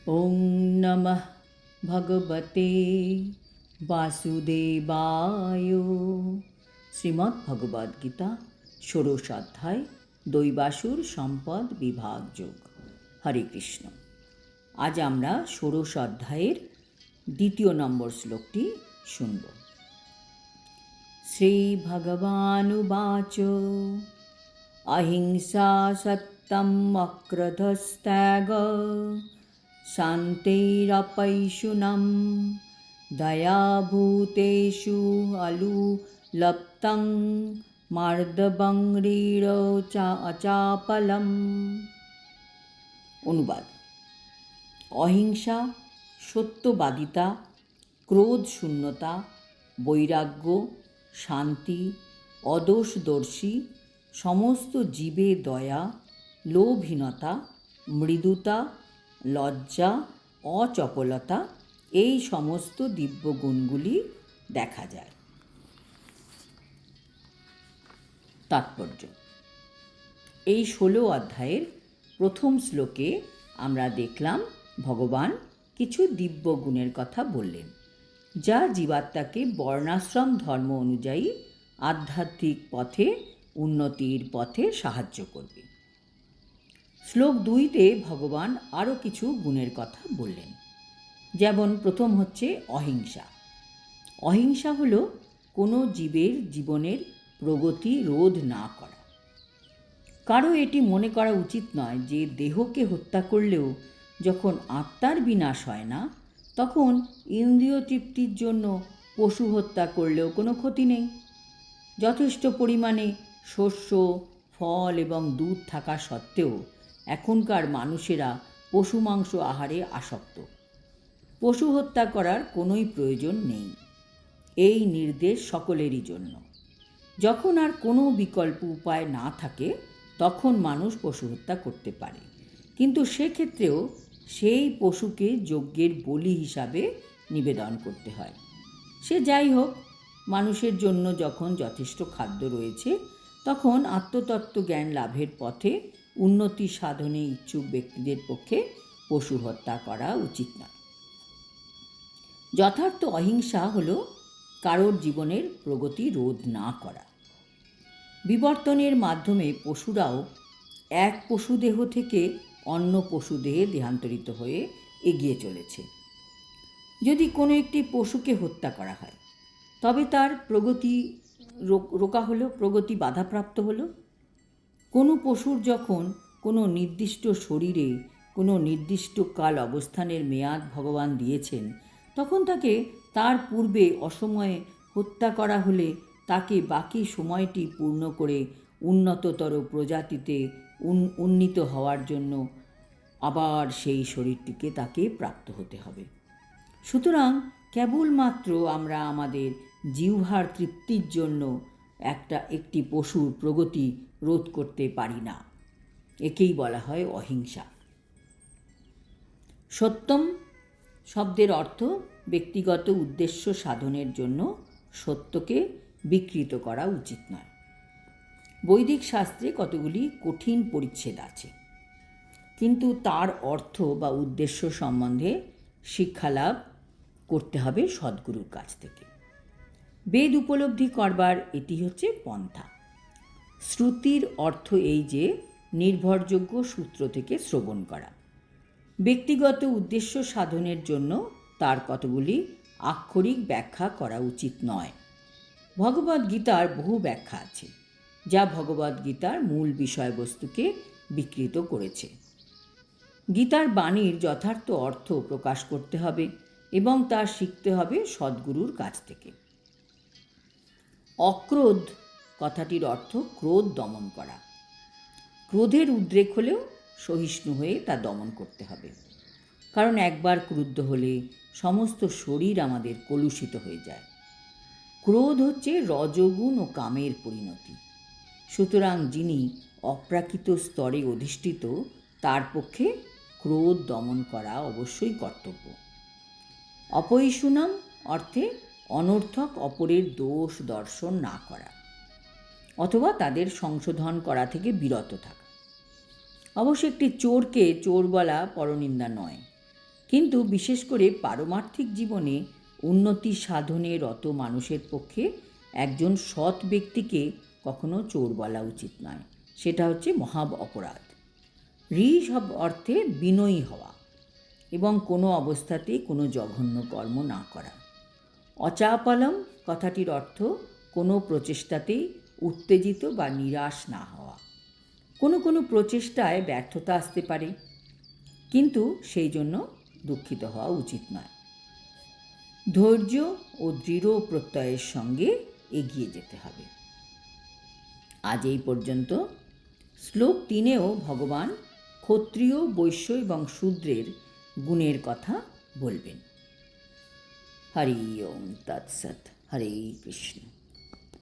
ওং নমঃ ভগবতে বাসুদেবায়। শ্রীমদ্ ভগবদ্গীতা ষোড়শ অধ্যায়, দৈবাসুর সম্পদ বিভাগ যোগ। হরে কৃষ্ণ। আজ আমরা ষোড়শ অধ্যায়ের দ্বিতীয় নম্বর শ্লোকটি শুনব। শ্রী ভগবানুবাচ অহিংসা সত্যম অক্রোধস্ত্যাগ শান্তিরপৈশুনম দয়াভূতেষু অলুপ্তং মার্দবংহ্রিরচাপলম। অনুবাদ: অহিংসা, সত্যবাদিতা, ক্রোধ শূন্যতা, বৈরাগ্য, শান্তি, অদোষদর্শী, সমস্ত জীবে দয়া, লোভহীনতা, মৃদুতা, লজ্জা, অচপলতা, এই সমস্ত দিব্য গুণগুলি দেখা যায়। তাৎপর্য: এই 16 অধ্যায়ের প্রথম শ্লোকে আমরা দেখলাম ভগবান কিছু দিব্য গুণের কথা বললেন, যা জীবাত্মাকে বর্ণাশ্রম ধর্ম অনুযায়ী আধ্যাত্মিক পথে উন্নতির পথে সাহায্য করবে। শ্লোক 2তে ভগবান আরও কিছু গুণের কথা বললেন। যেমন প্রথম হচ্ছে অহিংসা। অহিংসা হল কোনো জীবের জীবনের প্রগতি রোধ না করা। কারো এটি মনে করা উচিত নয় যে দেহকে হত্যা করলেও যখন আত্মার বিনাশ হয় না, তখন ইন্দ্রিয় তৃপ্তির জন্য পশু হত্যা করলেও কোনো ক্ষতি নেই। যথেষ্ট পরিমাণে শস্য, ফল এবং দুধ থাকা সত্ত্বেও এখনকার মানুষেরা পশু মাংস আহারে আসক্ত। পশু হত্যা করার কোনোই প্রয়োজন নেই। এই নির্দেশ সকলেরই জন্য। যখন আর কোনো বিকল্প উপায় না থাকে, তখন মানুষ পশু হত্যা করতে পারে, কিন্তু সেক্ষেত্রেও সেই পশুকে যজ্ঞের বলি হিসাবে নিবেদন করতে হয়। সে যাই হোক, মানুষের জন্য যখন যথেষ্ট খাদ্য রয়েছে, তখন আত্মতত্ত্ব জ্ঞান লাভের পথে উন্নতি সাধনে ইচ্ছুক ব্যক্তিদের পক্ষে পশু হত্যা করা উচিত নয়। যথার্থ অহিংসা হল কারোর জীবনের প্রগতি রোধ না করা। বিবর্তনের মাধ্যমে পশুরাও এক পশুদেহ থেকে অন্য পশুদেহে দেহান্তরিত হয়ে এগিয়ে চলেছে। যদি কোনো একটি পশুকে হত্যা করা হয়, তবে তার প্রগতি রোকা হলো, প্রগতি বাধাপ্রাপ্ত হলো। কোনো পশুর যখন কোনো নির্দিষ্ট শরীরে কোনো নির্দিষ্ট কাল অবস্থানের মেয়াদ ভগবান দিয়েছেন, তখন তাকে তার পূর্বে অসময়ে হত্যা করা হলে তাকে বাকি সময়টি পূর্ণ করে উন্নততর প্রজাতিতে উন্নীত হওয়ার জন্য আবার সেই শরীরটিকে তাকে প্রাপ্ত হতে হবে। সুতরাং কেবলমাত্র আমরা আমাদের জিহ্বার তৃপ্তির জন্য একটি পশুর প্রগতি রোধ করতে পারি না। একেই বলা হয় অহিংসা। সত্যম শব্দের অর্থ ব্যক্তিগত উদ্দেশ্য সাধনের জন্য সত্যকে বিকৃত করা উচিত নয়। বৈদিক শাস্ত্রে কতগুলি কঠিন পরিচ্ছেদ আছে, কিন্তু তার অর্থ বা উদ্দেশ্য সম্বন্ধে শিক্ষালাভ করতে হবে সদ্গুরুর কাছ থেকে। বেদ উপলব্ধি করবার এটি হচ্ছে পন্থা। শ্রুতির অর্থ এই যে নির্ভরযোগ্য সূত্র থেকে শ্রবণ করা। ব্যক্তিগত উদ্দেশ্য সাধনের জন্য তার কতগুলি আক্ষরিক ব্যাখ্যা করা উচিত নয়। ভগবদ্গীতার বহু ব্যাখ্যা আছে, যা ভগবদ্গীতার মূল বিষয়বস্তুকে বিকৃত করেছে। গীতার বাণীর যথার্থ অর্থ প্রকাশ করতে হবে এবং তা শিখতে হবে সদ্গুরুর কাছ থেকে। অক্রোধ কথাটির অর্থ ক্রোধ দমন করা। ক্রোধের উদ্রেক হলেও সহিষ্ণু হয়ে তা দমন করতে হবে, কারণ একবার ক্রুদ্ধ হলে সমস্ত শরীর আমাদের কলুষিত হয়ে যায়। ক্রোধ হচ্ছে রজগুণ ও কামের পরিণতি। সুতরাং যিনি অপ্রাকৃত স্তরে অধিষ্ঠিত, তার পক্ষে ক্রোধ দমন করা অবশ্যই কর্তব্য। অপৈশুনম অর্থে অনর্থক অপরের দোষ দর্শন না করা অথবা তাদের সংশোধন করা থেকে বিরত থাকা। অবশ্য একটি চোরকে চোর বলা পরনিন্দা নয়, কিন্তু বিশেষ করে পারমার্থিক জীবনে উন্নতি সাধনে রত মানুষের পক্ষে একজন সৎ ব্যক্তিকে কখনো চোর বলা উচিত নয়। সেটা হচ্ছে মহা অপরাধ। ঋষভ অর্থে বিনয়ী হওয়া এবং কোনো অবস্থাতেই কোনো জঘন্য কর্ম না করা। অচাপলম কথাটির অর্থ কোনো প্রচেষ্টাতেই উত্তেজিত বা নিরাশ না হওয়া। কোনো কোনো প্রচেষ্টায় ব্যর্থতা আসতে পারে, কিন্তু সেই জন্য দুঃখিত হওয়া উচিত নয়। ধৈর্য ও দৃঢ় প্রত্যয়ের সঙ্গে এগিয়ে যেতে হবে। আজ এই পর্যন্ত। শ্লোক 3-এও ভগবান ক্ষত্রিয়, বৈশ্য এবং শূদ্রের গুণের কথা বলবেন। হরি ওম তৎসৎ। হরে কৃষ্ণ।